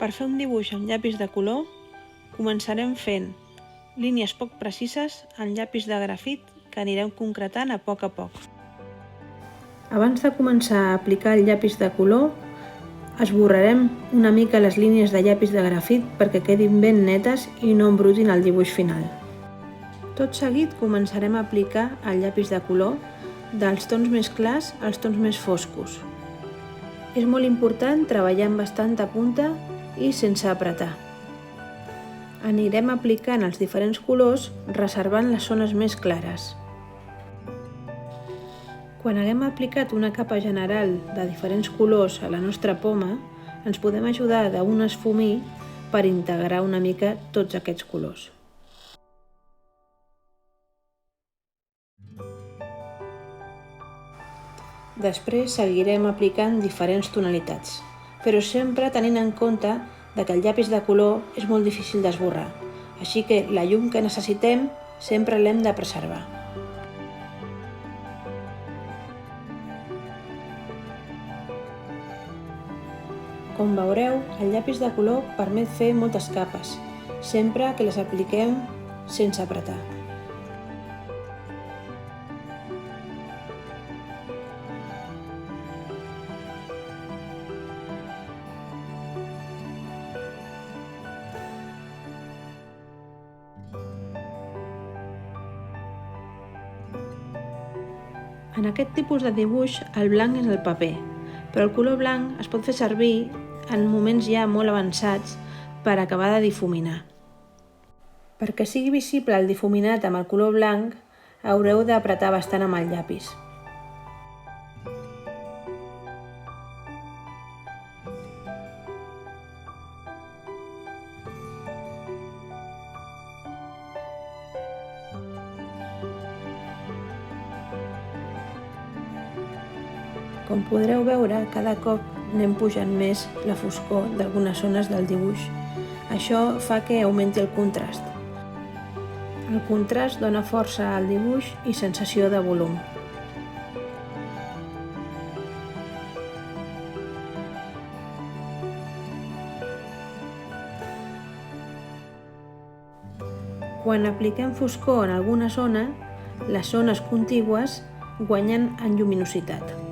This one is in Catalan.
Per fer un dibuix amb llapis de color, començarem fent línies poc precises en llapis de grafit que anirem concretant a poc. Abans de començar a aplicar el llapis de color, esborrarem una mica les línies de llapis de grafit perquè quedin ben netes i no embrutin el dibuix final. Tot seguit començarem a aplicar el llapis de color dels tons més clars als tons més foscos. És molt important treballar amb bastanta punta i sense apretar. Anirem aplicant els diferents colors reservant les zones més clares. Quan haguem aplicat una capa general de diferents colors a la nostra poma, ens podem ajudar d'un esfumí per integrar una mica tots aquests colors. Després seguirem aplicant diferents tonalitats, però sempre tenint en compte que el llapis de color és molt difícil d'esborrar, així que la llum que necessitem sempre l'hem de preservar. Com veureu, el llapis de color permet fer moltes capes, sempre que les apliquem sense apretar. En aquest tipus de dibuix, el blanc és el paper, però el color blanc es pot fer servir en moments ja molt avançats per acabar de difuminar. Perquè sigui visible el difuminat amb el color blanc, haureu d'apretar bastant amb el llapis. Com podreu veure, cada cop anem pujant més la foscor d'algunes zones del dibuix. Això fa que augmenti el contrast. El contrast dona força al dibuix i sensació de volum. Quan apliquem foscor en alguna zona, les zones contigües guanyen en lluminositat.